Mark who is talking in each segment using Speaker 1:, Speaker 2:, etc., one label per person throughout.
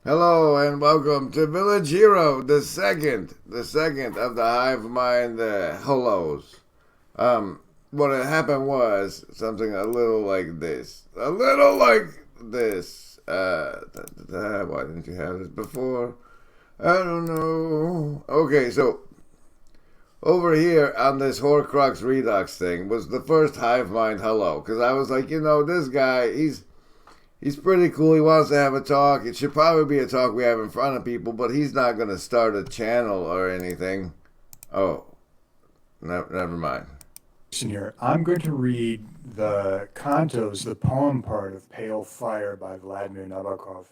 Speaker 1: Hello and welcome to Village Hero, the second of the Hive Mind Hullos. What had happened was something a little like this. A little like this. Why didn't you have this before? I don't know. Okay, so over here on this Horcrux Redux thing was the first Hive Mind Hello, because I was like, this guy, he's pretty cool. He wants to have a talk. It should probably be a talk we have in front of people, but he's not going to start a channel or anything. Oh, never mind.
Speaker 2: Here. I'm going to read the cantos, the poem part of Pale Fire by Vladimir Nabokov.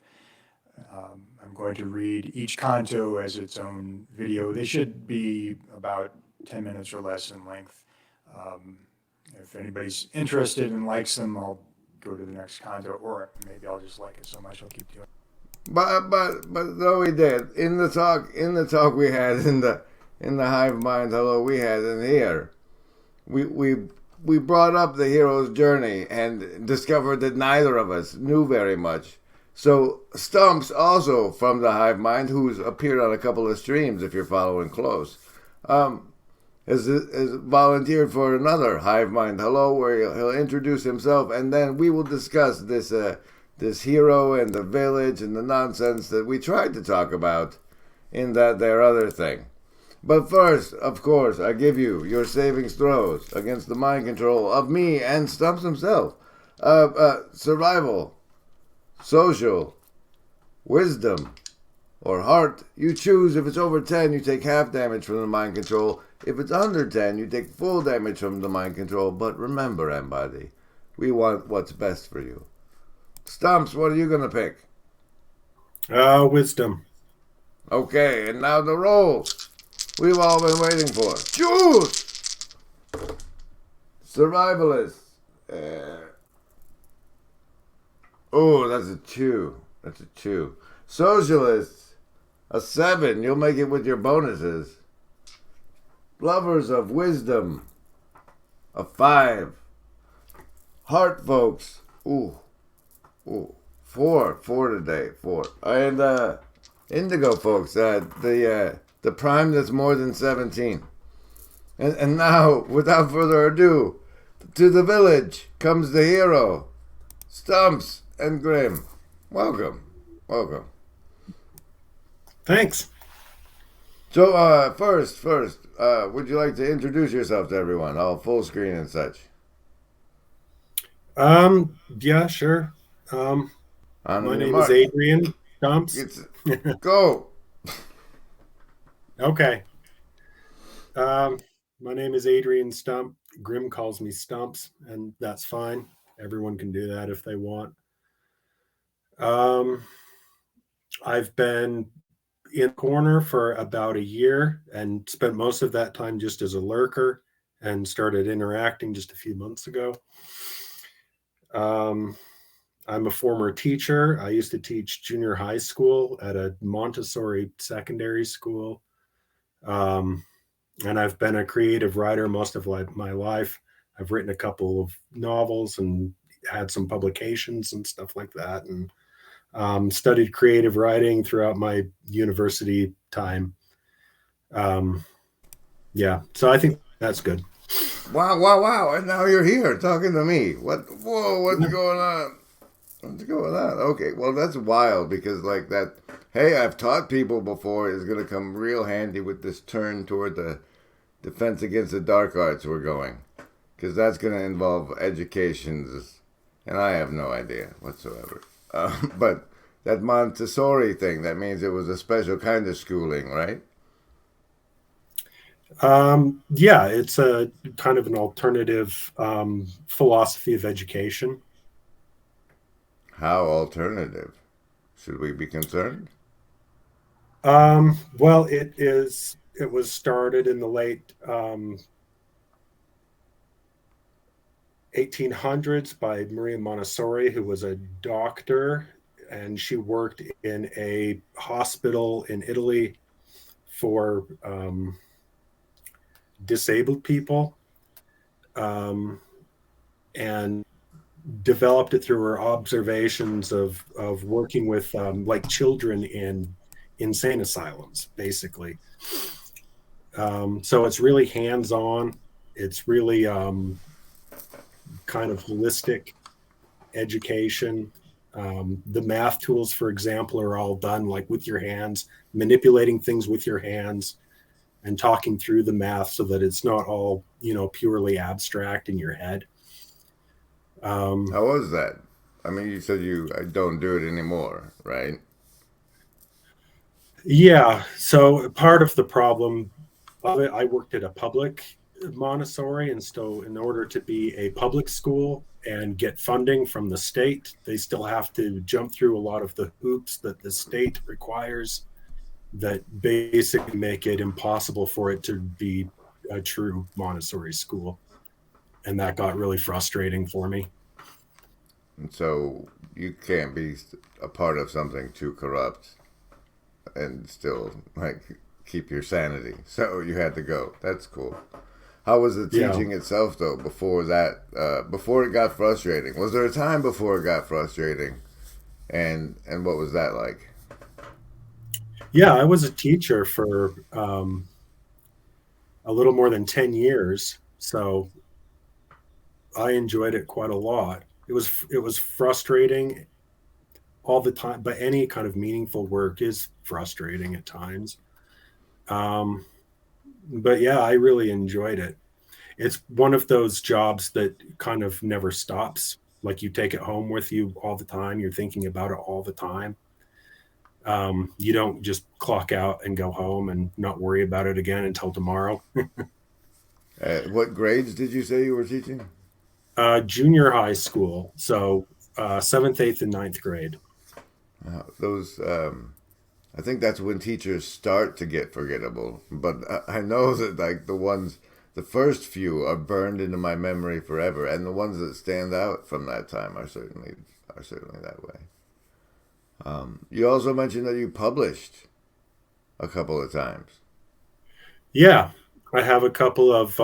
Speaker 2: I'm going to read each canto as its own video. They should be about 10 minutes or less in length. Um, if anybody's interested and likes them, I'll go to the next canto, or maybe I'll just like it so much I'll keep doing it.
Speaker 1: But though we did in the talk we had in the Hive Mind Hello we had in here, we brought up the hero's journey and discovered that neither of us knew very much. So Stumpps, also from the Hive Mind, who's appeared on a couple of streams if you're following close, um, has volunteered for another Hive Mind Hello, where he'll introduce himself, and then we will discuss this hero and the village and the nonsense that we tried to talk about in that their other thing. But first, of course, I give you your savings throws against the mind control of me and Stumpps himself. Survival, social, wisdom, or heart. You choose. If it's over 10, you take half damage from the mind control. If it's under 10, you take full damage from the mind control. But remember, Embody, we want what's best for you. Stumpps, what are you going to pick?
Speaker 3: Wisdom.
Speaker 1: Okay, and now the rolls we've all been waiting for. Choose! Survivalist. Oh, that's a 2. That's a 2. Socialist. A 7. You'll make it with your bonuses. Lovers of wisdom. A 5. Heart folks. Ooh. Ooh. 4. 4 today. 4. And indigo folks. The prime that's more than 17. And now, without further ado, to the village comes the hero, Stumpps and Grim. Welcome. Welcome.
Speaker 3: Thanks.
Speaker 1: So, first, would you like to introduce yourself to everyone, all full screen and such?
Speaker 3: Yeah, sure.
Speaker 1: On
Speaker 3: My
Speaker 1: your
Speaker 3: name is
Speaker 1: mark.
Speaker 3: Adrian Stumps.
Speaker 1: It's go.
Speaker 3: Okay. Um, my name is Adrian Stumpp. Grim calls me Stumps, and that's fine. Everyone can do that if they want. Um, I've been in the corner for about a year and spent most of that time just as a lurker and started interacting just a few months ago. Um, I'm a former teacher. I used to teach junior high school at a Montessori secondary school. Um, and I've been a creative writer most of my life. I've written a couple of novels and had some publications and stuff like that, and studied creative writing throughout my university time. Um, yeah, so I think that's good.
Speaker 1: Wow, wow, wow! And now you're here talking to me. What? Whoa! What's going on? What's going on? Okay, well that's wild because like that. Hey, I've taught people before is going to come real handy with this turn toward the defense against the dark arts we're going, because that's going to involve educations, and I have no idea whatsoever. But that Montessori thing, that means it was a special kind of schooling, right?
Speaker 3: Yeah, it's a kind of an alternative philosophy of education.
Speaker 1: How alternative? Should we be concerned?
Speaker 3: Well, it is. It was started in the late 1800s by Maria Montessori, who was a doctor, and she worked in a hospital in Italy for disabled people. And developed it through her observations of working with like children in insane asylums, basically. So it's really hands-on. It's really kind of holistic education. The math tools, for example, are all done like with your hands, manipulating things with your hands and talking through the math so that it's not all, purely abstract in your head.
Speaker 1: How was that? I mean, you said I don't do it anymore, right?
Speaker 3: Yeah. So part of the problem of it, I worked at a public Montessori. And so, in order to be a public school and get funding from the state, they still have to jump through a lot of the hoops that the state requires that basically make it impossible for it to be a true Montessori school. And that got really frustrating for me.
Speaker 1: And so you can't be a part of something too corrupt and still like keep your sanity. So you had to go. That's cool. How was the
Speaker 3: Yeah.
Speaker 1: teaching itself though? Before that, before it got frustrating, was there a time before it got frustrating, and what was that like?
Speaker 3: Yeah, I was a teacher for a little more than 10 years. So I enjoyed it quite a lot. It was frustrating all the time, but any kind of meaningful work is frustrating at times. Um, but yeah, I really enjoyed it. It's one of those jobs that kind of never stops. Like you take it home with you all the time. You're thinking about it all the time. You don't just clock out and go home and not worry about it again until tomorrow.
Speaker 1: What grades did you say you were teaching?
Speaker 3: Junior high school, so seventh, eighth, and ninth grade.
Speaker 1: Those, I think that's when teachers start to get forgettable. But I know that like the first few are burned into my memory forever, and the ones that stand out from that time are certainly that way. You also mentioned that you published a couple of times.
Speaker 3: Yeah, I have a couple of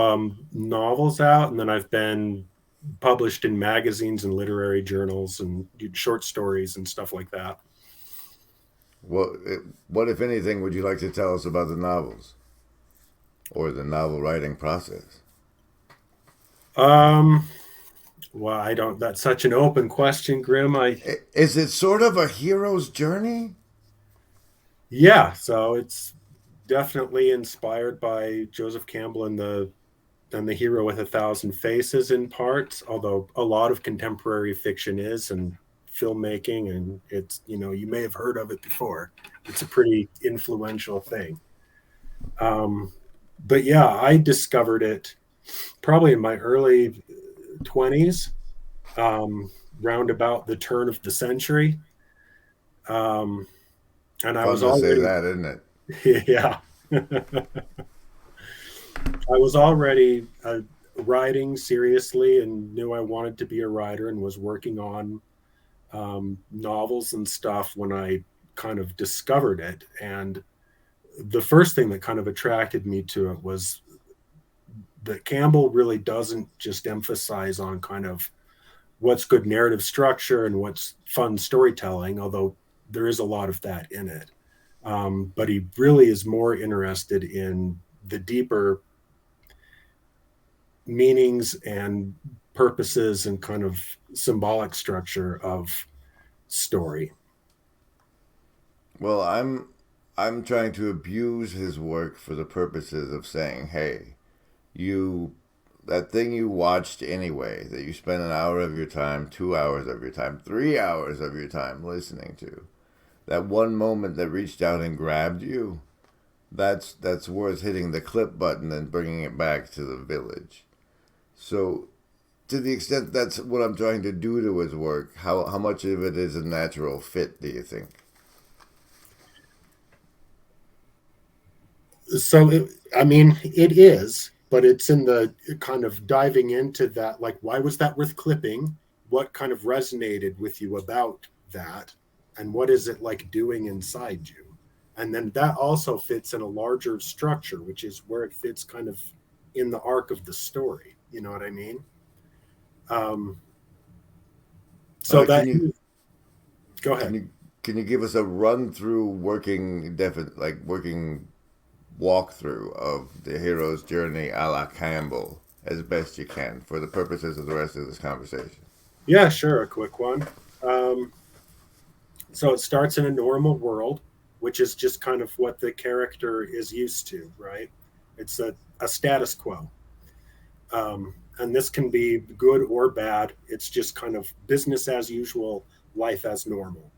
Speaker 3: novels out, and then I've been published in magazines and literary journals and short stories and stuff like that.
Speaker 1: What, if anything, would you like to tell us about the novels or the novel writing process?
Speaker 3: Um, well, I don't. That's such an open question, Grim.
Speaker 1: Is it sort of a hero's journey?
Speaker 3: Yeah. So it's definitely inspired by Joseph Campbell and the Hero with a Thousand Faces in parts. Although a lot of contemporary fiction is and filmmaking, and it's you may have heard of it before. It's a pretty influential thing. Um, but yeah, I discovered it probably in my early 20s, um, round about the turn of the century. Um, and I
Speaker 1: Fun
Speaker 3: was
Speaker 1: to say
Speaker 3: already,
Speaker 1: that, isn't it?
Speaker 3: yeah, I was already writing seriously and knew I wanted to be a writer and was working on novels and stuff when I kind of discovered it. And the first thing that kind of attracted me to it was that Campbell really doesn't just emphasize on kind of what's good narrative structure and what's fun storytelling, although there is a lot of that in it. But he really is more interested in the deeper meanings and purposes and kind of symbolic structure of story.
Speaker 1: Well, I'm trying to abuse his work for the purposes of saying, hey, you that thing you watched anyway, that you spent an hour of your time, 2 hours of your time, 3 hours of your time listening to, that one moment that reached out and grabbed you, that's worth hitting the clip button and bringing it back to the village. So, to the extent that's what I'm trying to do to his work, how much of it is a natural fit, do you think?
Speaker 3: So, I mean, it is, but it's in the kind of diving into that, like, why was that worth clipping? What kind of resonated with you about that? And what is it like doing inside you? And then that also fits in a larger structure, which is where it fits kind of in the arc of the story. You know what I mean? Um, So that
Speaker 1: Can you
Speaker 3: go
Speaker 1: can
Speaker 3: ahead.
Speaker 1: you can you give us a run through working walkthrough of the hero's journey a la Campbell as best you can for the purposes of the rest of this conversation?
Speaker 3: Yeah, sure, a quick one. Um, so it starts in a normal world, which is just kind of what the character is used to, right? It's a status quo. And this can be good or bad. It's just kind of business as usual, life as normal.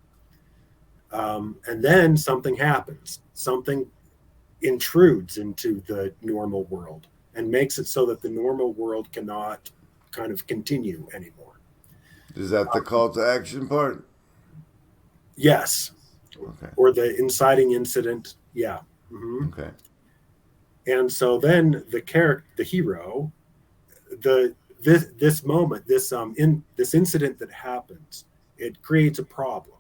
Speaker 3: And then something happens. Something intrudes into the normal world and makes it so that the normal world cannot kind of continue anymore.
Speaker 1: Is that the call to action part?
Speaker 3: Yes.
Speaker 1: Okay.
Speaker 3: Or the inciting incident. Yeah. Mm-hmm.
Speaker 1: Okay.
Speaker 3: And so then the hero, this moment, this incident that happens, it creates a problem,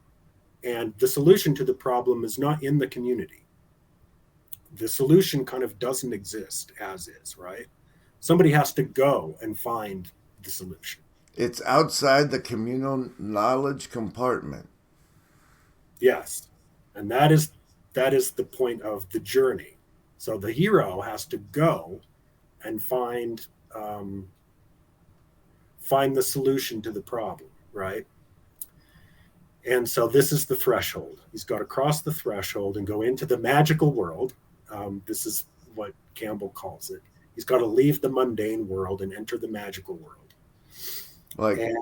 Speaker 3: and the solution to the problem is not in the community. The solution kind of doesn't exist as is, right? Somebody has to go and find the solution.
Speaker 1: It's outside the communal knowledge compartment.
Speaker 3: Yes, and that is the point of the journey. So the hero has to go and find the solution to the problem, right? And so this is the threshold. He's got to cross the threshold and go into the magical world. This is what Campbell calls it. He's got to leave the mundane world and enter the magical world.
Speaker 1: Like
Speaker 3: And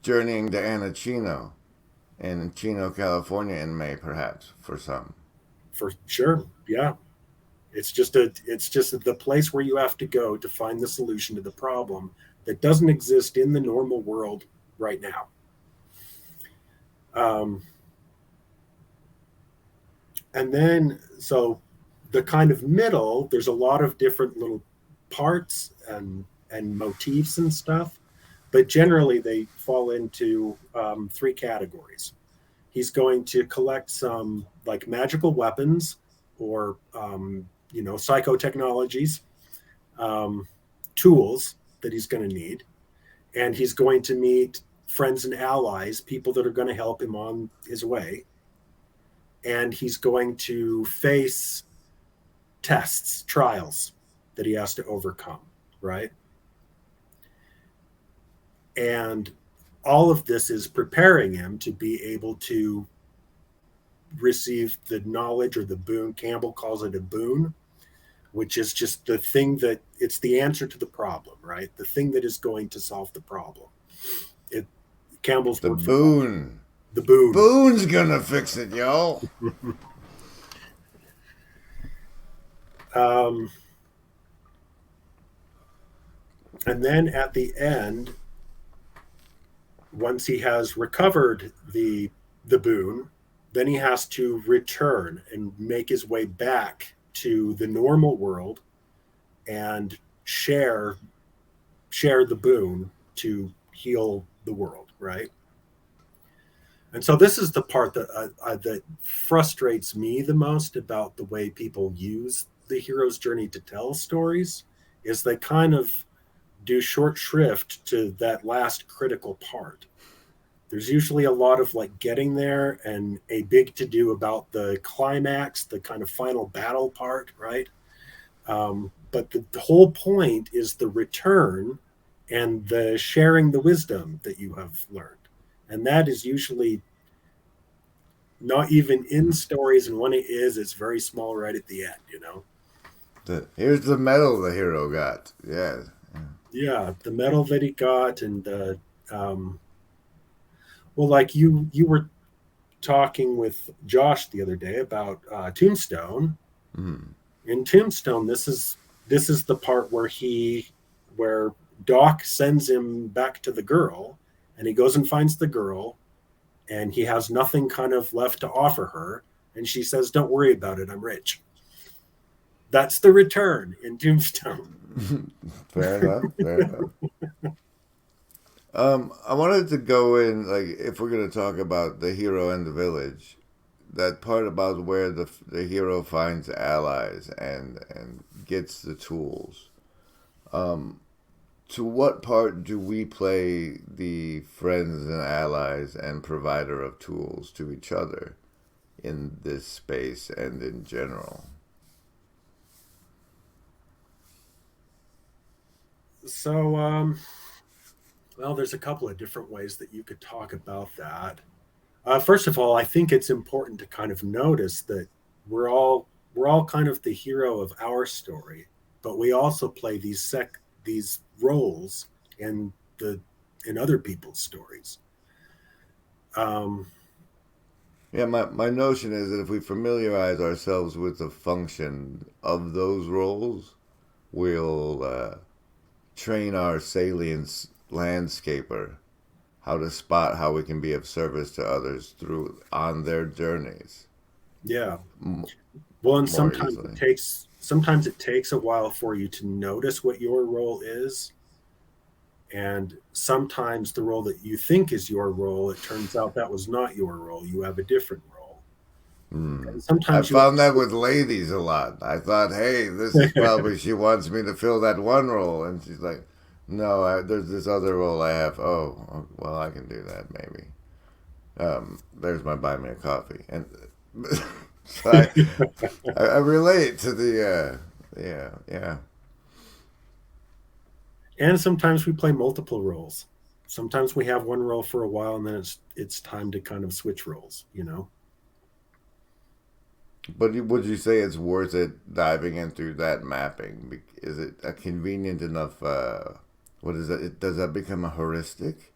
Speaker 1: journeying to Anachino in Chino, California in May, perhaps, for some.
Speaker 3: for sure, yeah, it's just the place where you have to go to find the solution to the problem that doesn't exist in the normal world right now. And then, so the kind of middle, there's a lot of different little parts and motifs and stuff, but generally they fall into three categories. He's going to collect some like magical weapons or psychotechnologies, tools that he's going to need, and he's going to meet friends and allies, people that are going to help him on his way, and he's going to face tests, trials that he has to overcome, right? And all of this is preparing him to be able to receive the knowledge or the boon. Campbell calls it a boon, which is just the thing that it's the answer to the problem, right? The thing that is going to solve the problem. Campbell's
Speaker 1: The
Speaker 3: word
Speaker 1: boon.
Speaker 3: the boon.
Speaker 1: Boon's gonna fix it, yo.
Speaker 3: And then at the end, once he has recovered the boon, then he has to return and make his way back to the normal world and share the boon to heal the world, right? And so this is the part that frustrates me the most about the way people use the hero's journey to tell stories, is they kind of do short shrift to that last critical part. There's usually a lot of like getting there and a big to do about the climax, the kind of final battle part, right? But the whole point is the return and the sharing the wisdom that you have learned. And that is usually not even in stories. And when it is, it's very small right at the end, you know?
Speaker 1: Here's the medal the hero got. Yeah.
Speaker 3: Yeah, the medal that he got, and well, like you were talking with Josh the other day about Tombstone.
Speaker 1: Mm.
Speaker 3: In Tombstone, this is the part where Doc sends him back to the girl, and he goes and finds the girl, and he has nothing kind of left to offer her, and she says, "Don't worry about it, I'm rich." That's the return in Tombstone.
Speaker 1: Fair enough. Fair enough. I wanted to go in, like, if we're going to talk about the hero and the village, that part about where the hero finds allies and gets the tools. to what part do we play the friends and allies and provider of tools to each other in this space and in general?
Speaker 3: So, well, there's a couple of different ways that you could talk about that. First of all, I think it's important to kind of notice that we're all kind of the hero of our story, but we also play these roles in other people's stories.
Speaker 1: Yeah, my notion is that if we familiarize ourselves with the function of those roles, we'll train our salience landscaper how to spot how we can be of service to others on their journeys.
Speaker 3: Yeah. Well, and sometimes
Speaker 1: easily.
Speaker 3: it takes a while for you to notice what your role is. And sometimes the role that you think is your role, it turns out that was not your role. You have a different role.
Speaker 1: And sometimes I found that with ladies a lot. I thought, hey, this is probably she wants me to fill that one role, and she's like, no, there's this other role I have. Oh, well, I can do that maybe. There's my buy me a coffee, and so I relate to the yeah.
Speaker 3: And sometimes we play multiple roles. Sometimes we have one role for a while, and then it's time to kind of switch roles, you know.
Speaker 1: But would you say it's worth it diving into that mapping? Is it a convenient enough? What is it? Does that become a heuristic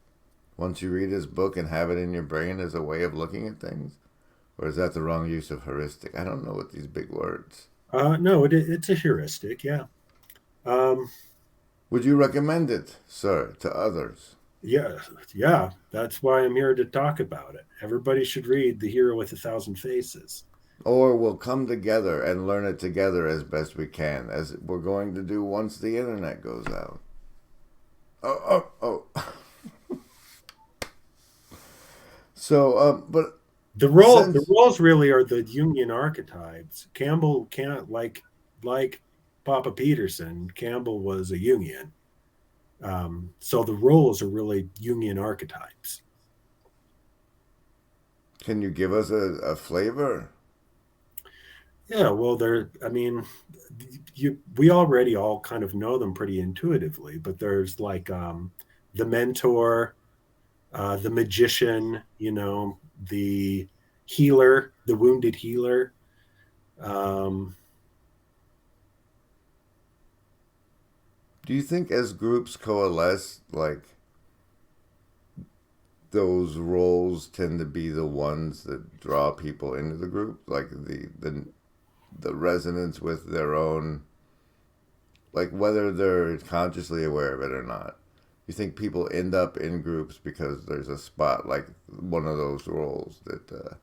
Speaker 1: once you read his book and have it in your brain as a way of looking at things, or is that the wrong use of heuristic? I don't know what these big words.
Speaker 3: No, it's a heuristic. Yeah.
Speaker 1: Would you recommend it, sir, to others?
Speaker 3: Yeah. That's why I'm here to talk about it. Everybody should read The Hero with 1,000 Faces.
Speaker 1: Or we'll come together and learn it together as best we can, as we're going to do once the internet goes out. Oh. So, but
Speaker 3: the roles really are the Jungian archetypes. Campbell can't like Papa Peterson. Campbell was a Jungian. So the roles are really Jungian archetypes.
Speaker 1: Can you give us a flavor?
Speaker 3: Yeah, well, we already all kind of know them pretty intuitively, but there's like the mentor, the magician, you know, the healer, the wounded healer.
Speaker 1: Do you think as groups coalesce, like those roles tend to be the ones that draw people into the group, like the resonance with their own, like whether they're consciously aware of it or not? You think people end up in groups because there's a spot, like one of those roles that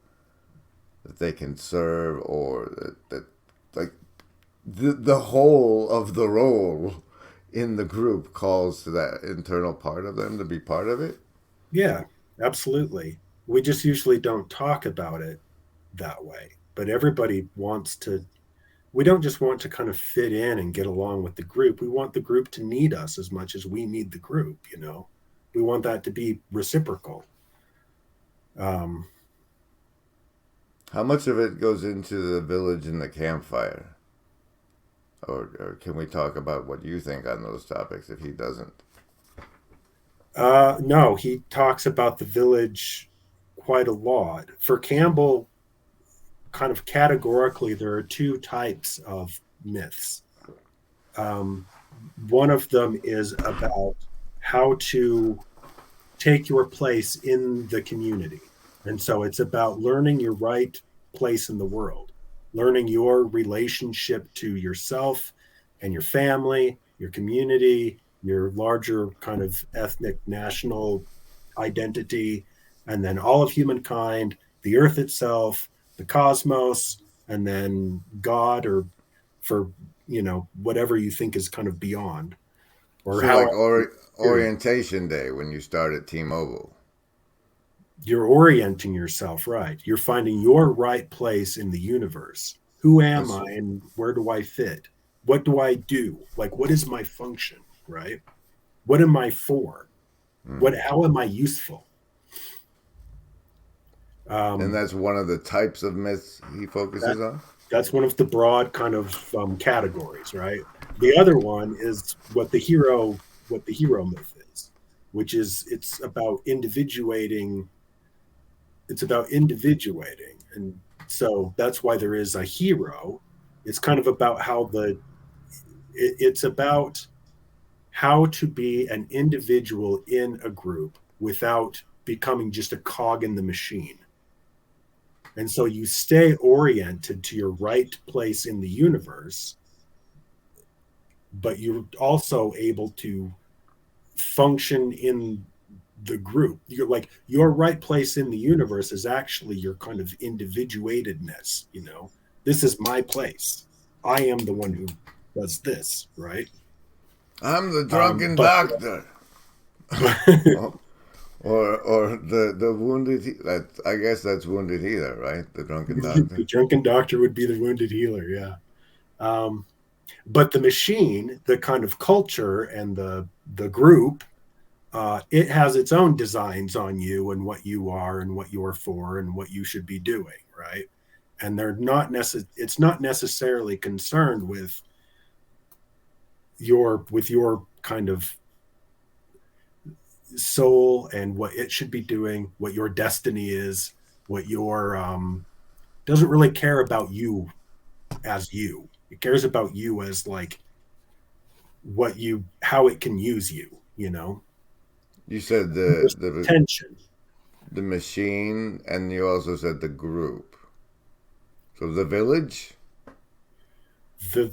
Speaker 1: they can serve, or that like the whole of the role in the group calls to that internal part of them to be part of it?
Speaker 3: Yeah, absolutely. We just usually don't talk about it that way. But everybody wants to, we don't just want to kind of fit in and get along with the group. We want the group to need us as much as we need the group, you know. We want that to be reciprocal.
Speaker 1: How much of it goes into the village and the campfire? Or can we talk about what you think on those topics if he doesn't?
Speaker 3: No, he talks about the village quite a lot. For Campbell, kind of categorically, there are two types of myths. One of them is about how to take your place in the community. And so it's about learning your right place in the world, learning your relationship to yourself and your family, your community, your larger kind of ethnic national identity, and then all of humankind, the earth itself, the cosmos, and then God, or for, you know, whatever you think is kind of beyond.
Speaker 1: Or so like orientation day when you start at T-Mobile.
Speaker 3: You're orienting yourself, right? You're finding your right place in the universe. Who am I and where do I fit? What do I do? Like, what is my function, right? What am I for?
Speaker 1: Mm.
Speaker 3: How am I useful?
Speaker 1: And that's one of the types of myths he
Speaker 3: That
Speaker 1: focuses on.
Speaker 3: that's one of the broad kind of categories, right? The other one is what the hero myth is, which is it's about individuating, and so that's why there is a hero. It's kind of about it's about how to be an individual in a group without becoming just a cog in the machine. And so you stay oriented to your right place in the universe, but you're also able to function in the group. You're like, your right place in the universe is actually your kind of individuatedness. This is my place. I am the one who does this, right?
Speaker 1: I'm the drunken
Speaker 3: But
Speaker 1: doctor. Or the wounded. That, I guess that's wounded healer, right? The drunken doctor.
Speaker 3: the drunken doctor would be the wounded healer, yeah. But the machine, the kind of culture and the group, it has its own designs on you and what you are and what you're for and what you should be doing, right? And it's not necessarily concerned with your kind of soul and what it should be doing, what your destiny is, what your doesn't really care about you as you. It cares about you as like how it can use you.
Speaker 1: You said
Speaker 3: There's tension.
Speaker 1: the machine, and you also said the group. So the village.
Speaker 3: The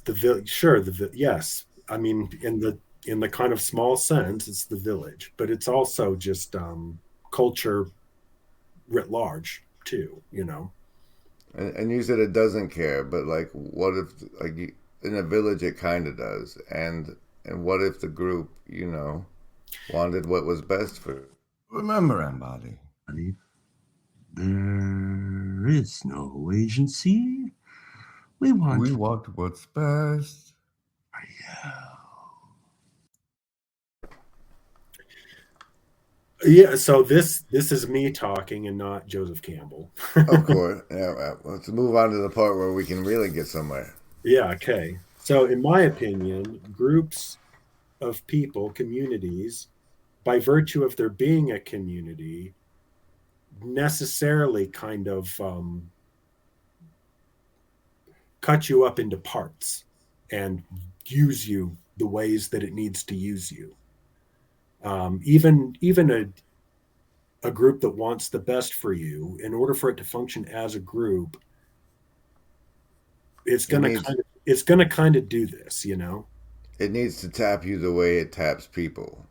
Speaker 3: village. Sure, yes. I mean, in the kind of small sense, it's the village, but it's also just culture writ large too.
Speaker 1: And you said it doesn't care, but like, what if in a village it kind of does, and what if the group, wanted what was best for? Remember, Embody.
Speaker 4: There is no agency. We want
Speaker 1: what's best.
Speaker 3: Yeah. So this is me talking and not Joseph Campbell.
Speaker 1: Of course. Yeah. Let's move on to the part where we can really get somewhere.
Speaker 3: Yeah. Okay. So, in my opinion, groups of people, communities, by virtue of there being a community, necessarily kind of cut you up into parts and use you the ways that it needs to use you. Even a group that wants the best for you, in order for it to function as a group, it's gonna kind of do this.
Speaker 1: It needs to tap you the way it taps people.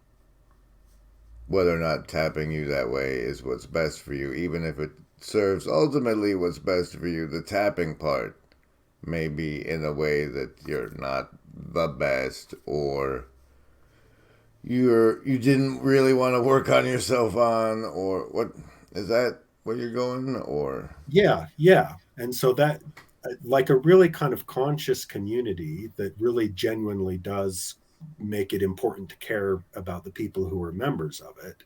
Speaker 1: Whether or not tapping you that way is what's best for you, even if it serves ultimately what's best for you, the tapping part may be in a way that you're not the best, or you didn't really want to work on yourself on, or what is that where you're going? Or
Speaker 3: yeah. And so that, like, a really kind of conscious community that really genuinely does make it important to care about the people who are members of it,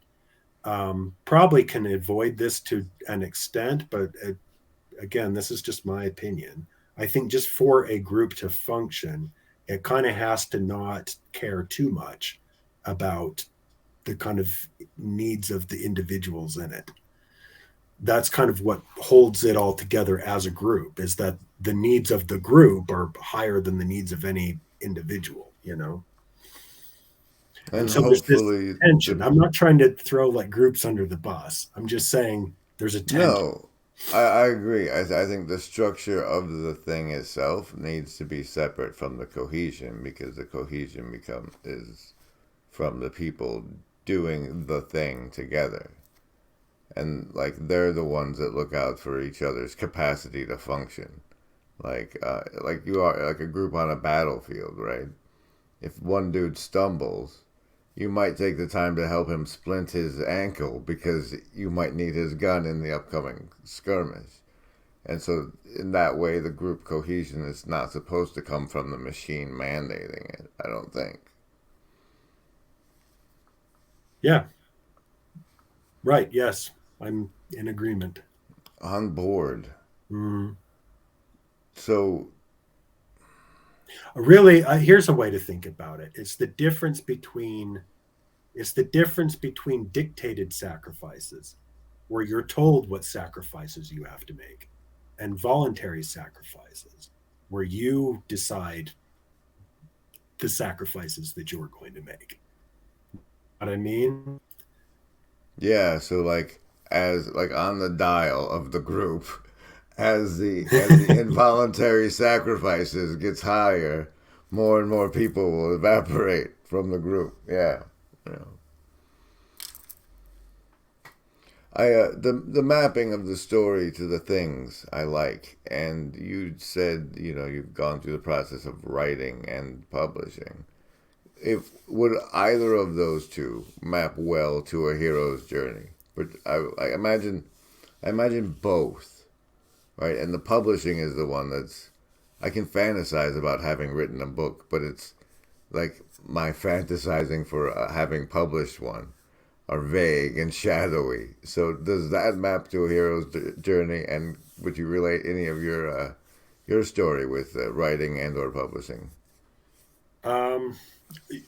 Speaker 3: probably can avoid this to an extent, but again, this is just my opinion. I think just for a group to function, it kind of has to not care too much about the kind of needs of the individuals in it. That's kind of what holds it all together as a group, is that the needs of the group are higher than the needs of any individual, And so there's this tension. I'm not trying to throw like groups under the bus. I'm just saying there's a tension.
Speaker 1: No, I agree. I think the structure of the thing itself needs to be separate from the cohesion, because the cohesion is from the people doing the thing together. And like, they're the ones that look out for each other's capacity to function. Like you are like a group on a battlefield, right? If one dude stumbles, you might take the time to help him splint his ankle because you might need his gun in the upcoming skirmish. And so in that way, the group cohesion is not supposed to come from the machine mandating it, I don't think.
Speaker 3: Yeah. Right. Yes. I'm in agreement.
Speaker 1: On board.
Speaker 3: Mm.
Speaker 1: So
Speaker 3: Really, here's a way to think about it. It's the difference between dictated sacrifices, where you're told what sacrifices you have to make, and voluntary sacrifices, where you decide the sacrifices that you're going to make. What I mean?
Speaker 1: yeah, so like as like on the dial of the group, as the involuntary sacrifices gets higher, more and more people will evaporate from the group. Yeah. Yeah. The mapping of the story to the things I like, and you said you've gone through the process of writing and publishing. If would either of those two map well to a hero's journey? But I imagine both, right? And the publishing is the one that's I can fantasize about having written a book, but it's like my fantasizing for having published one are vague and shadowy. So does that map to a hero's journey? And would you relate any of your story with writing and or publishing?
Speaker 3: Um,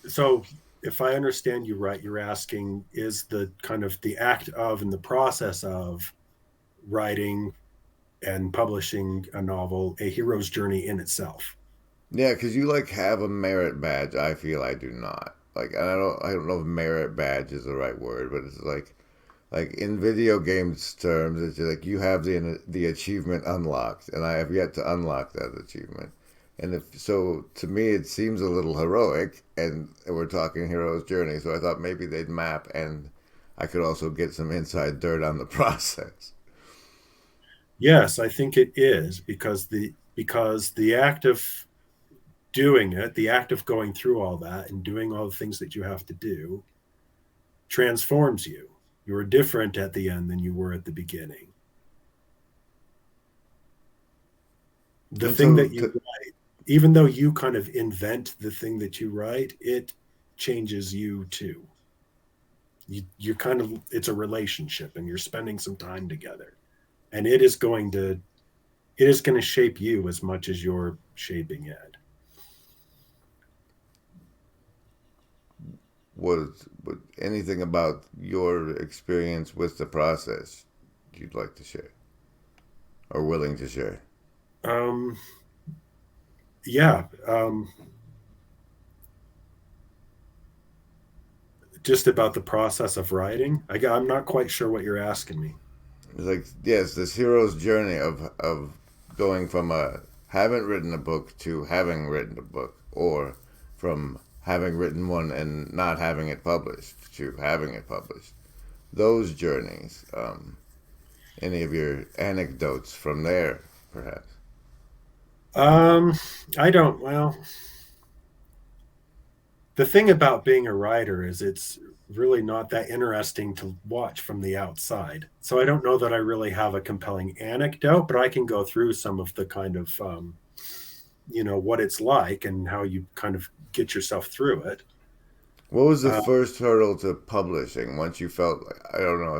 Speaker 3: so if I understand you right, you're asking, is the kind of the act of and the process of writing and publishing a novel a hero's journey in itself?
Speaker 1: Yeah, because you like have a merit badge. I feel I do not. Like I don't know if merit badge is the right word, but it's like in video games terms, it's like you have the achievement unlocked, and I have yet to unlock that achievement. And if so, to me, it seems a little heroic, and we're talking hero's journey. So I thought maybe they'd map, and I could also get some inside dirt on the process.
Speaker 3: Yes, I think it is because the act of doing it, the act of going through all that and doing all the things that you have to do transforms you. You're different at the end than you were at the beginning. The
Speaker 1: And
Speaker 3: thing
Speaker 1: so,
Speaker 3: that you write, even though you kind of invent the thing that you write, it changes you too. You kind of, it's a relationship and you're spending some time together, and it is going to shape you as much as you're shaping it.
Speaker 1: what anything about your experience with the process you'd like to share or willing to share?
Speaker 3: Um, yeah. Just about the process of writing. I'm not quite sure what you're asking me.
Speaker 1: It's like, yes, this hero's journey of going from a haven't written a book to having written a book, or from having written one and not having it published to having it published. Those journeys. Any of your anecdotes from there, perhaps?
Speaker 3: Um, I don't, well, the thing about being a writer is it's really not that interesting to watch from the outside. So I don't know that I really have a compelling anecdote, but I can go through some of the kind of, what it's like and how you kind of get yourself through it.
Speaker 1: What was the
Speaker 3: Uh,
Speaker 1: first hurdle to publishing once you felt like, I don't know,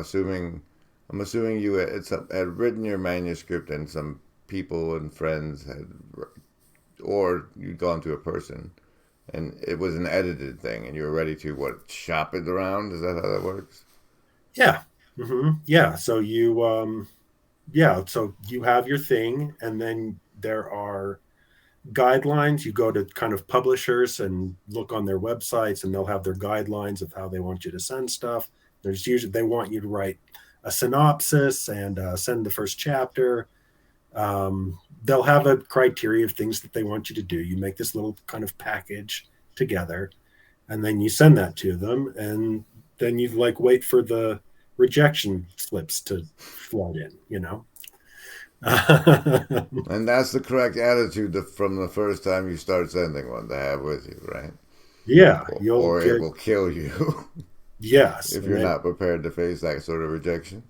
Speaker 1: I'm assuming you had written your manuscript and some people and friends had, or you'd gone to a person and it was an edited thing and you were ready to, what, shop it around? Is that how that works?
Speaker 3: yeah. Yeah. So you have your thing, and then there are guidelines. You go to kind of publishers and look on their websites, and they'll have their guidelines of how they want you to send stuff. There's usually they want you to write a synopsis and send the first chapter. They'll have a criteria of things that they want you to do. You make this little kind of package together, and then you send that to them, and then you like wait for the rejection slips to flood in.
Speaker 1: And that's the correct attitude from the first time you start sending one to have with you, right?
Speaker 3: Yeah, you'll
Speaker 1: Or it
Speaker 3: get
Speaker 1: will kill you
Speaker 3: yes,
Speaker 1: if
Speaker 3: and
Speaker 1: you're
Speaker 3: then
Speaker 1: not prepared to face that sort of rejection.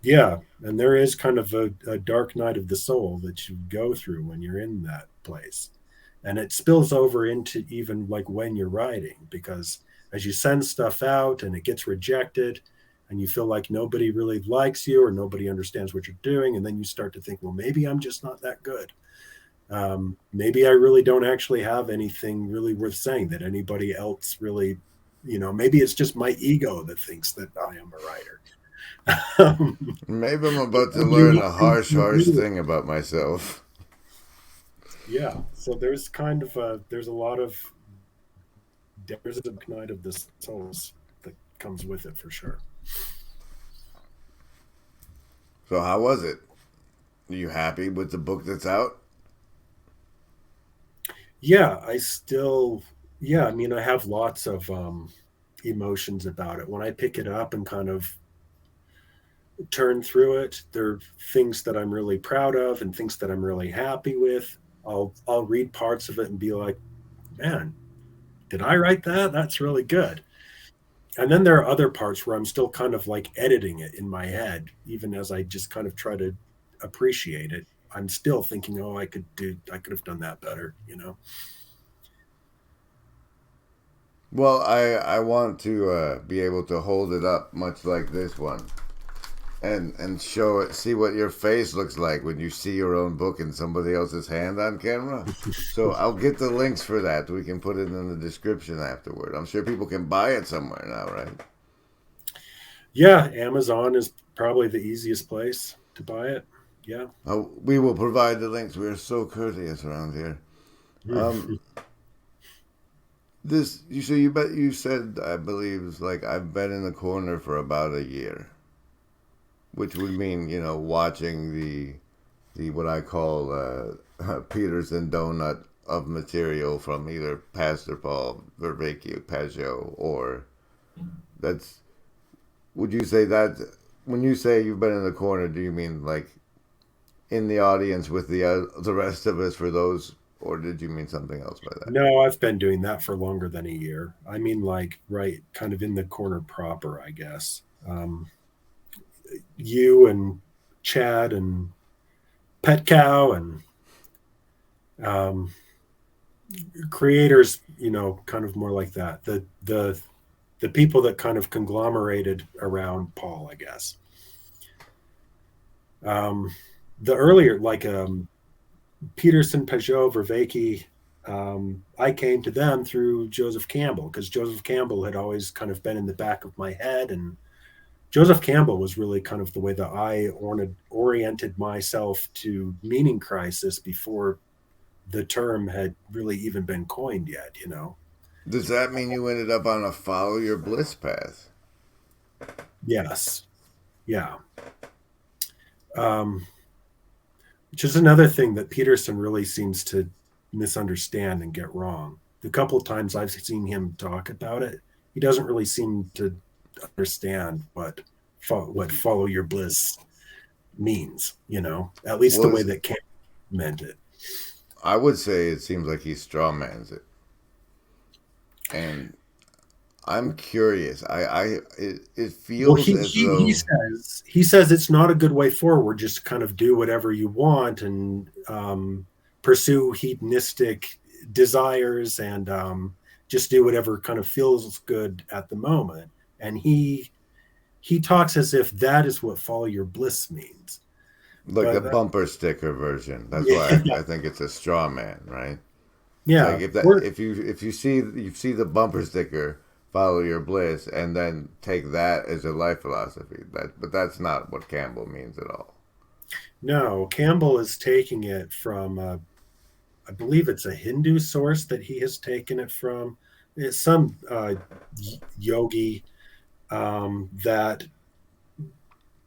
Speaker 3: yeah, and there is kind of a dark night of the soul that you go through when you're in that place. And it spills over into even like when you're writing, because as you send stuff out and it gets rejected and you feel like nobody really likes you or nobody understands what you're doing, and then you start to think, well, maybe I'm just not that good. Maybe I really don't actually have anything really worth saying that anybody else really, maybe it's just my ego that thinks that I am a writer.
Speaker 1: Maybe I'm about to learn a harsh thing about myself.
Speaker 3: Yeah, so there's kind of there's a lot of there's a night of the souls that comes with it for sure.
Speaker 1: So how was it? Are you happy with the book that's out?
Speaker 3: Yeah, I have lots of emotions about it. When I pick it up and kind of turn through it, there are things that I'm really proud of and things that I'm really happy with. I'll read parts of it and be like, man, did I write that? That's really good. And then there are other parts where I'm still kind of like editing it in my head, even as I just kind of try to appreciate it. I'm still thinking, oh, I could have done that better,
Speaker 1: Well, I want to be able to hold it up much like this one and show it, see what your face looks like when you see your own book in somebody else's hand on camera. So I'll get the links for that. We can put it in the description afterward. I'm sure people can buy it somewhere now, right?
Speaker 3: Yeah, Amazon is probably the easiest place to buy it. Yeah.
Speaker 1: Oh, we will provide the links. We're so courteous around here. You said, I believe, like, I've been in the corner for about a year, which would mean, watching the what I call Peterson donut of material from either Pastor Paul, Vervaeke, Pajot, or that's. Would you say that when you say you've been in the corner, do you mean like in the audience with the rest of us for those, or did you mean something else by that?
Speaker 3: No, I've been doing that for longer than a year. I mean, like, right, kind of in the corner proper, I guess. You and Chad and Pet Cow and creators, kind of more like that. The people that kind of conglomerated around Paul, I guess. The earlier, like Peterson, Pajot, Vervaeke, I came to them through Joseph Campbell, because Joseph Campbell had always kind of been in the back of my head, and Joseph Campbell was really kind of the way that I oriented myself to meaning crisis before the term had really even been coined yet,
Speaker 1: Does that mean you ended up on a follow your bliss path?
Speaker 3: Yes. Yeah. Which is another thing that Peterson really seems to misunderstand and get wrong. The couple of times I've seen him talk about it, he doesn't really seem to understand what follow your bliss means, at least the way that Campbell meant it.
Speaker 1: I would say it seems like he strawmans it. And I'm curious. It feels as though
Speaker 3: he says it's not a good way forward. Just kind of do whatever you want and pursue hedonistic desires and just do whatever kind of feels good at the moment. And he talks as if that is what follow your bliss means.
Speaker 1: Like the bumper sticker version. That's why I think it's a straw man, right?
Speaker 3: Yeah.
Speaker 1: Like if you see the bumper sticker, follow your bliss, and then take that as a life philosophy. But that's not what Campbell means at all.
Speaker 3: No, Campbell is taking it from, I believe it's a Hindu source that he has taken it from. It's some yogi that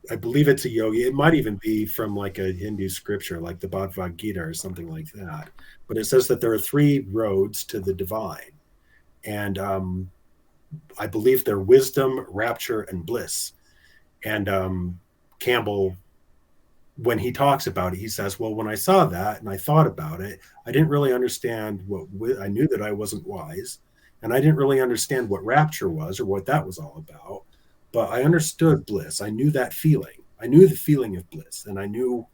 Speaker 3: I believe it's a yogi. It might even be from like a Hindu scripture, like the Bhagavad Gita or something like that. But it says that there are 3 roads to the divine. And I believe they're wisdom, rapture, and bliss. And Campbell, when he talks about it, he says, well, when I saw that and I thought about it, I didn't really understand I knew that I wasn't wise. And I didn't really understand what rapture was or what that was all about. But I understood bliss. I knew that feeling. I knew the feeling of bliss, and I knew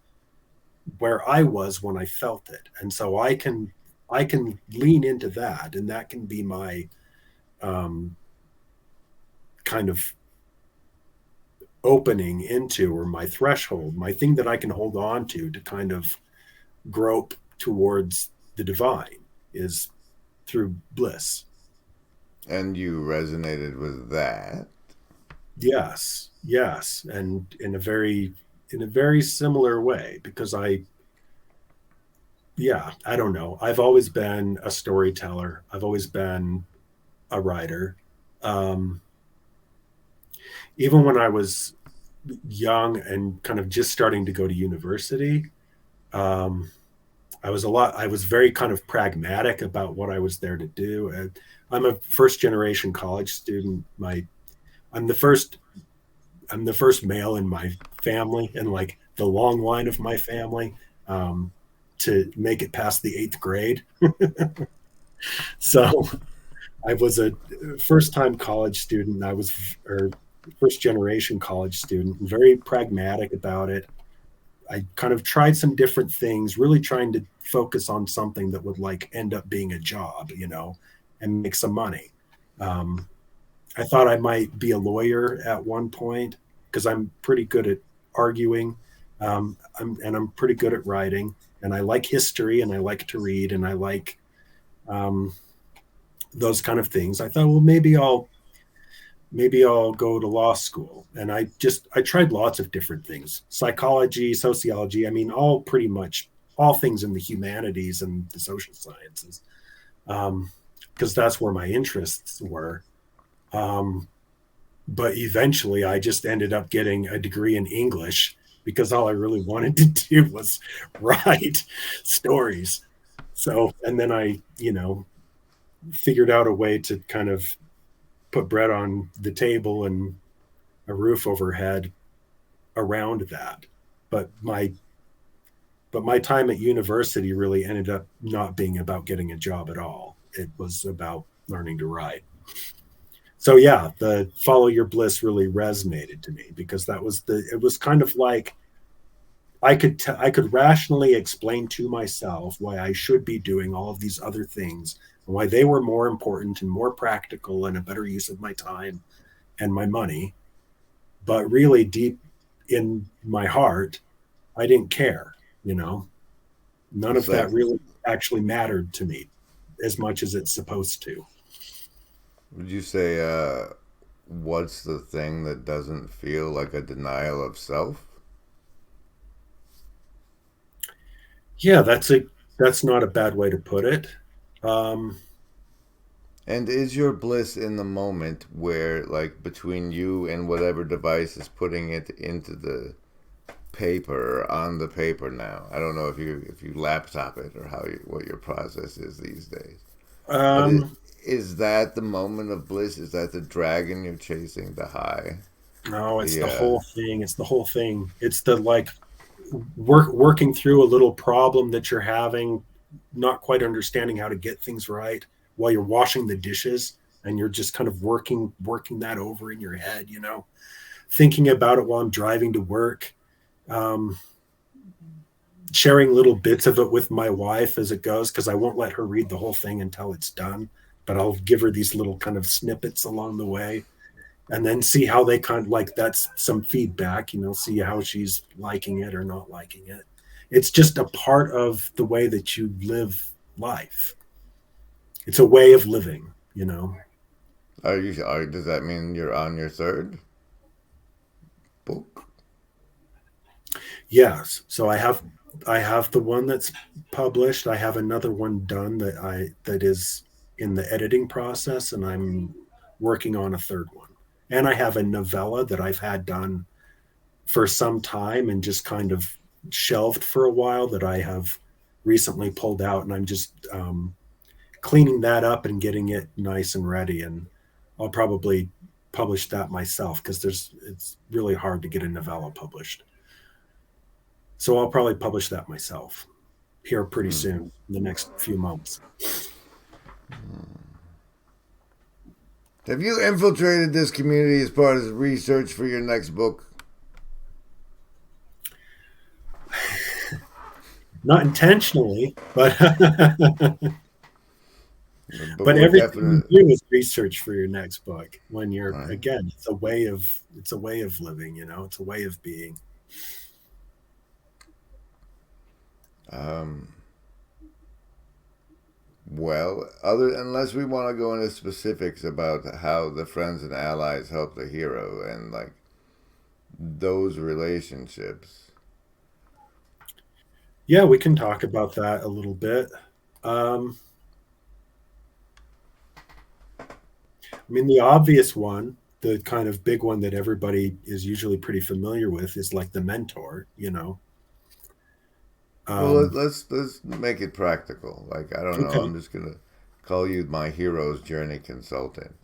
Speaker 3: where I was when I felt it. And so I can lean into that, and that can be my kind of opening into, or my threshold, my thing that I can hold on to kind of grope towards the divine, is through bliss.
Speaker 1: And you resonated with that?
Speaker 3: Yes, and in a very similar way, because I don't know. I've always been a storyteller. I've always been a writer. Even when I was young and kind of just starting to go to university, I was very kind of pragmatic about what I was there to do. I'm a first generation college student. I'm the first male in my family, and like the long line of my family, to make it past the 8th grade. So I was a first-time college student. First-generation college student, very pragmatic about it. I kind of tried some different things, really trying to focus on something that would like end up being a job, and make some money. I thought I might be a lawyer at one point, because I'm pretty good at arguing, and I'm pretty good at writing, and I like history, and I like to read, and I like those kind of things. I thought, well, maybe I'll go to law school. And I tried lots of different things: psychology, sociology. I mean, pretty much all things in the humanities and the social sciences, because that's where my interests were. But eventually I just ended up getting a degree in English, because all I really wanted to do was write stories. So, and then I, figured out a way to kind of put bread on the table and a roof overhead around that. But my time at university really ended up not being about getting a job at all. It was about learning to write. So yeah, the follow your bliss really resonated to me, because it was kind of like I could rationally explain to myself why I should be doing all of these other things, and why they were more important and more practical and a better use of my time and my money. But really deep in my heart, I didn't care, None of that really actually mattered to me as much as it's supposed to.
Speaker 1: Would you say, what's the thing that doesn't feel like a denial of self?
Speaker 3: Yeah, that's not a bad way to put it.
Speaker 1: And is your bliss in the moment where, like, between you and whatever device is putting it into the paper, or on the paper now? I don't know if you laptop it, or what your process is these days. But is that the moment of bliss? Is that the dragon you're chasing, the high?
Speaker 3: No, it's the whole thing. It's the whole thing. It's the like working through a little problem that you're having, not quite understanding how to get things right while you're washing the dishes, and you're just kind of working that over in your head, thinking about it while I'm driving to work, sharing little bits of it with my wife as it goes, because I won't let her read the whole thing until it's done, but I'll give her these little kind of snippets along the way, and then see how they kind of like, that's some feedback, see how she's liking it or not liking it. It's just a part of the way that you live life. It's a way of living,
Speaker 1: Does that mean you're on your third book?
Speaker 3: Yes. So I have the one that's published. I have another one done that is in the editing process, and I'm working on a third one. And I have a novella that I've had done for some time and just kind of shelved for a while, that I have recently pulled out, and I'm just cleaning that up and getting it nice and ready. And I'll probably publish that myself, because it's really hard to get a novella published. So I'll probably publish that myself here pretty soon, in the next few months.
Speaker 1: Have you infiltrated this community as part of research for your next book?
Speaker 3: Not intentionally, but but everything you do is research for your next book when you're again, it's a way of living, you know, it's a way of being.
Speaker 1: Well, unless we want to go into specifics about how the friends and allies help the hero and like those relationships.
Speaker 3: Yeah, we can talk about that a little bit. I mean, the obvious one, the kind of big one that everybody is usually pretty familiar with, is like the mentor, you know.
Speaker 1: Well, let's make it practical. Like, I don't know,
Speaker 3: Okay.
Speaker 1: I'm just gonna call you my hero's journey consultant.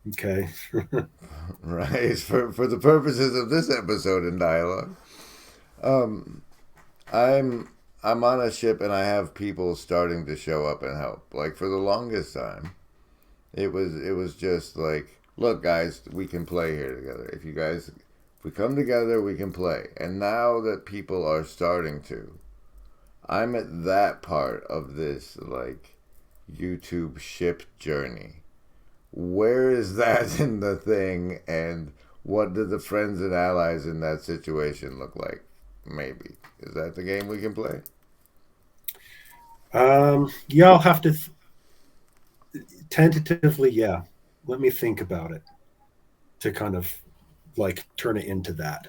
Speaker 3: Okay.
Speaker 1: Right? For the purposes of this episode in dialogue. I'm on a ship and I have people starting to show up and help. Like for the longest time, it was just like, look guys, we can play here together. If we come together, we can play. And now that people are starting to, I'm at that part of this like YouTube ship journey. Where is that in the thing, and what do the friends and allies in that situation look like? Maybe. Is that the game we can play?
Speaker 3: Yeah, I'll have to tentatively, yeah. Let me think about it to kind of like turn it into that.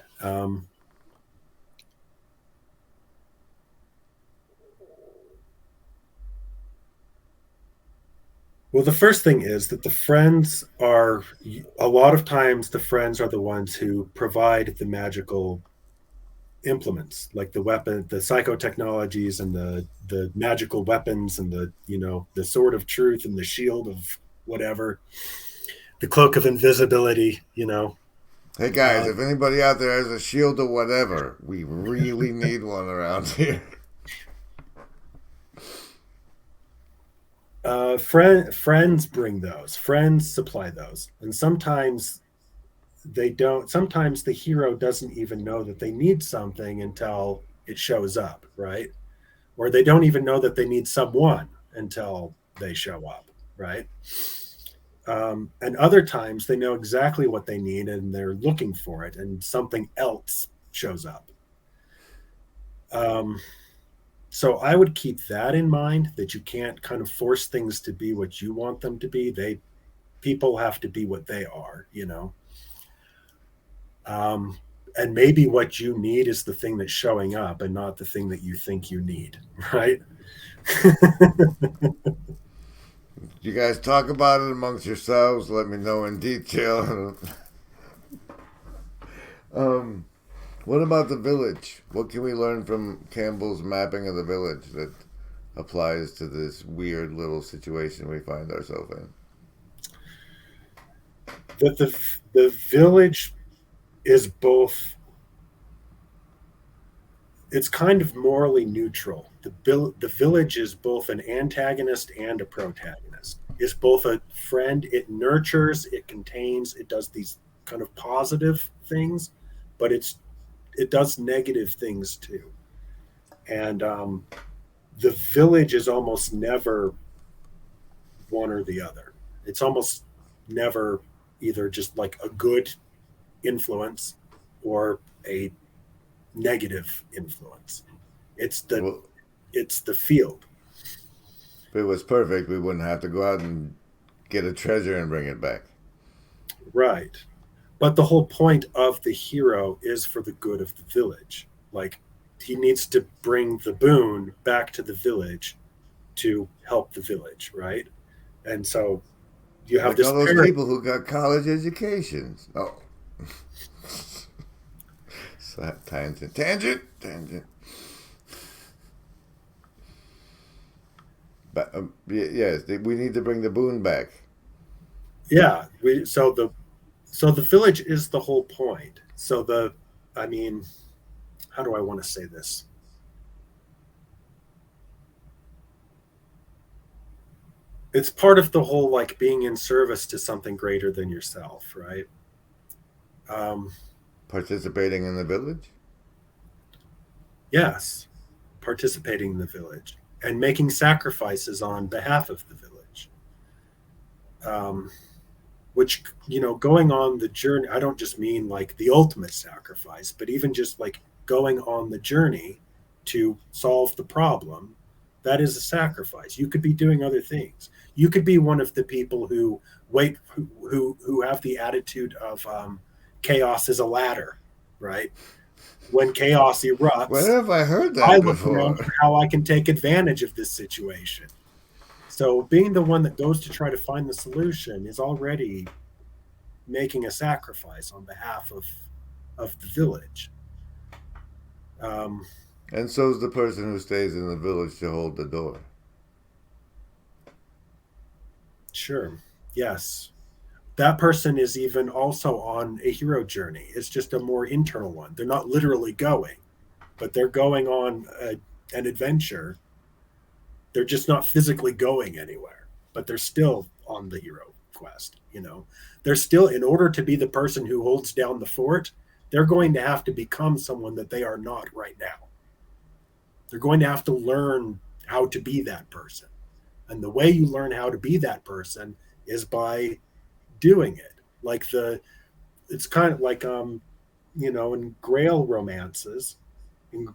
Speaker 3: Well, the first thing is that the friends are, a lot of times the friends are the ones who provide the magical implements, like the weapon, the psychotechnologies and the magical weapons and the, you know, the sword of truth and the shield of whatever, the cloak of invisibility, you know.
Speaker 1: Hey guys, if anybody out there has a shield or whatever, we really need one around here.
Speaker 3: Friends bring those. Friends supply those, and sometimes they don't. Sometimes the hero doesn't even know that they need something until it shows up, right? Or they don't even know that they need someone until they show up, right? And other times they know exactly what they need and they're looking for it, and something else shows up. So I would keep that in mind, that you can't kind of force things to be what you want them to be. People have to be what they are, you know. And maybe what you need is the thing that's showing up and not the thing that you think you need, right?
Speaker 1: You guys talk about it amongst yourselves. Let me know in detail. What about the village? What can we learn from Campbell's mapping of the village that applies to this weird little situation we find ourselves in?
Speaker 3: That the village is both, it's kind of morally neutral. The village is both an antagonist and a protagonist. It's both a friend. It nurtures, it contains, it does these kind of positive things, but it does negative things too. And the village is almost never one or the other. It's almost never either just like a good influence or a negative influence. It's the field.
Speaker 1: If it was perfect, we wouldn't have to go out and get a treasure and bring it back.
Speaker 3: Right. But the whole point of the hero is for the good of the village. Like, he needs to bring the boon back to the village to help the village, right? And so you have
Speaker 1: like
Speaker 3: this
Speaker 1: all those people who got college educations. Oh. Tangent. But yes, we need to bring the boon back.
Speaker 3: Yeah, so the village is the whole point. So I mean, how do I want to say this? It's part of the whole, like, being in service to something greater than yourself, right?
Speaker 1: Participating in the village?
Speaker 3: Yes, participating in the village and making sacrifices on behalf of the village. which, going on the journey, I don't just mean like the ultimate sacrifice, but even just like going on the journey to solve the problem, that is a sacrifice. You could be doing other things. You could be one of the people who who have the attitude of chaos is a ladder, right? When chaos erupts,
Speaker 1: where have I heard that
Speaker 3: I
Speaker 1: before?
Speaker 3: look around for how I can take advantage of this situation. So being the one that goes to try to find the solution is already making a sacrifice on behalf of the village.
Speaker 1: And so's the person who stays in the village to hold the door.
Speaker 3: Sure. Yes. That person is even also on a hero journey. It's just a more internal one. They're not literally going, but they're going on an adventure. They're just not physically going anywhere, but they're still on the hero quest. They're still, in order to be the person who holds down the fort, they're going to have to become someone that they are not right now. They're going to have to learn how to be that person. And the way you learn how to be that person is by doing it. It's kind of like, in Grail romances, on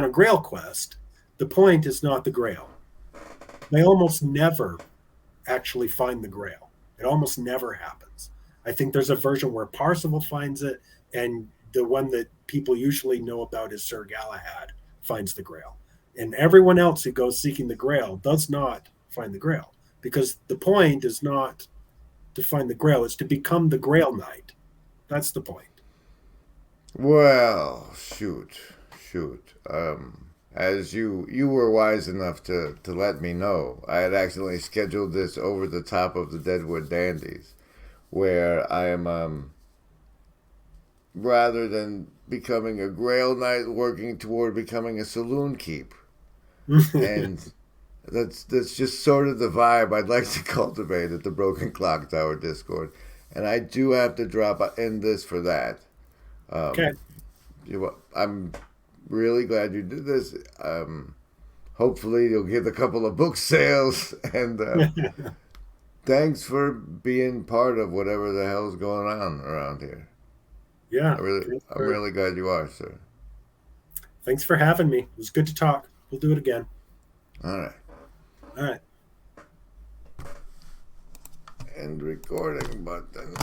Speaker 3: a Grail quest, the point is not the Grail. They almost never actually find the Grail. It almost never happens. I think there's a version where Parsifal finds it, and the one that people usually know about is Sir Galahad finds the Grail. And everyone else who goes seeking the Grail does not find the Grail, because the point is not to find the Grail, it's to become the Grail Knight. That's the point.
Speaker 1: Well, shoot. As you were wise enough to let me know, I had accidentally scheduled this over the top of the Deadwood Dandies, where I am, rather than becoming a Grail Knight, working toward becoming a saloon keep. And that's just sort of the vibe I'd like to cultivate at the Broken Clock Tower Discord. And I do have to end this for that.
Speaker 3: Okay.
Speaker 1: I'm really glad you did this. Hopefully you'll get a couple of book sales, and thanks for being part of whatever the hell's going on around here.
Speaker 3: Yeah.
Speaker 1: I'm really glad you are, sir.
Speaker 3: Thanks for having me. It was good to talk. We'll do it again.
Speaker 1: All right. End recording button.